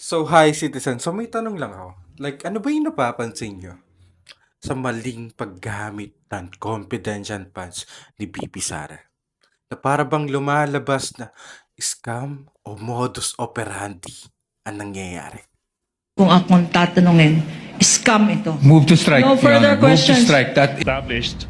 So, hi citizen. So, may tanong lang ako. Like, ano ba yung napapansin nyo sa maling paggamit ng confidential funds ni BP Sara? Na para bang lumalabas na scam o modus operandi ang nangyayari? Kung akong tatanungin, scam ito. Move to strike, No Your further Honor. Move to questions. strike. That established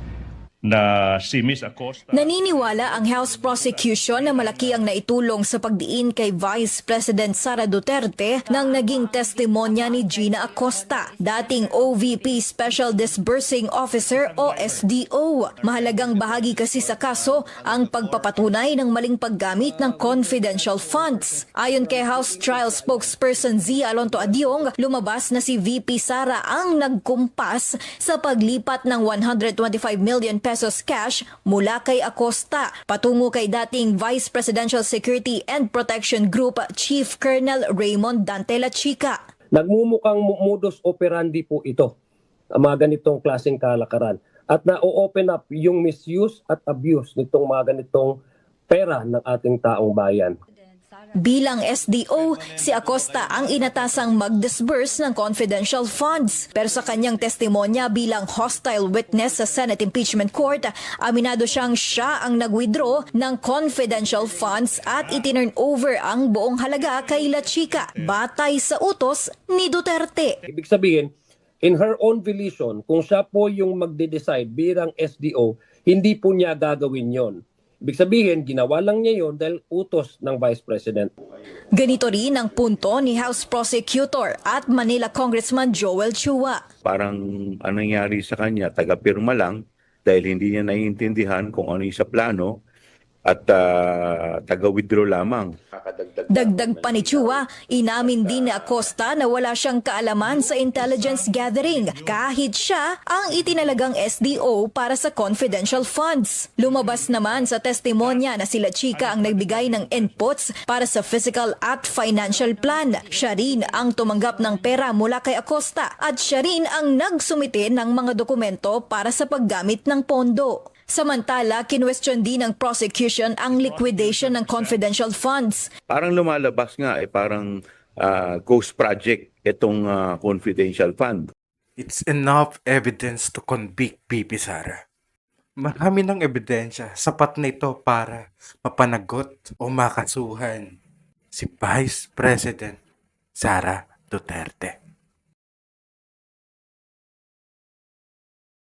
na si Miss Acosta Naniniwala ang House Prosecution na malaki ang naitulong sa pagdiin kay Vice President Sara Duterte nang naging testimonya ni Gina Acosta, dating OVP Special Disbursing Officer o SDO. Mahalagang bahagi kasi sa kaso ang pagpapatunay ng maling paggamit ng confidential funds. Ayon kay House Trial Spokesperson Zia Alonto Adyong, lumabas na si VP Sara ang nagkumpas sa paglipat ng 125 million pesos cash mula kay Acosta patungo kay dating Vice Presidential Security and Protection Group Chief Colonel Raymond Dante La Chica. Nagmumukhang modus operandi po ito, ang mga ganitong klaseng kalakaran. At na-open up yung misuse at abuse nitong mga ganitong pera ng ating taong bayan. Bilang SDO, si Acosta ang inatasang mag-disburse ng confidential funds. Pero sa kanyang testimonya bilang hostile witness sa Senate Impeachment Court, aminado siya ang nag-withdraw ng confidential funds at itinurn over ang buong halaga kay La Chica, batay sa utos ni Duterte. Ibig sabihin, in her own volition, kung siya po yung magde-decide bilang SDO, hindi po niya gagawin yon. Ibig sabihin, ginawa lang niya yon dahil utos ng Vice President. Ganito rin ang punto ni House Prosecutor at Manila Congressman Joel Chua. Parang anong nangyari sa kanya, taga-pirma lang dahil hindi niya naiintindihan kung ano yung sa plano at taga-withdraw lamang. Dagdag pa ni Chua, inamin din ni Acosta na wala siyang kaalaman sa intelligence gathering kahit siya ang itinalagang SDO para sa confidential funds. Lumabas naman sa testimonya na sila Chica ang nagbigay ng inputs para sa physical at financial plan. Siya rin ang tumanggap ng pera mula kay Acosta at siya rin ang nagsumite ng mga dokumento para sa paggamit ng pondo. Samantala, kinwestiyon din ng prosecution ang liquidation ng confidential funds. Parang lumalabas nga, parang ghost project itong confidential fund. It's enough evidence to convict BP Sara. Marami ng ebidensya, sapat na ito para mapanagot o makasuhan si Vice President Sara Duterte.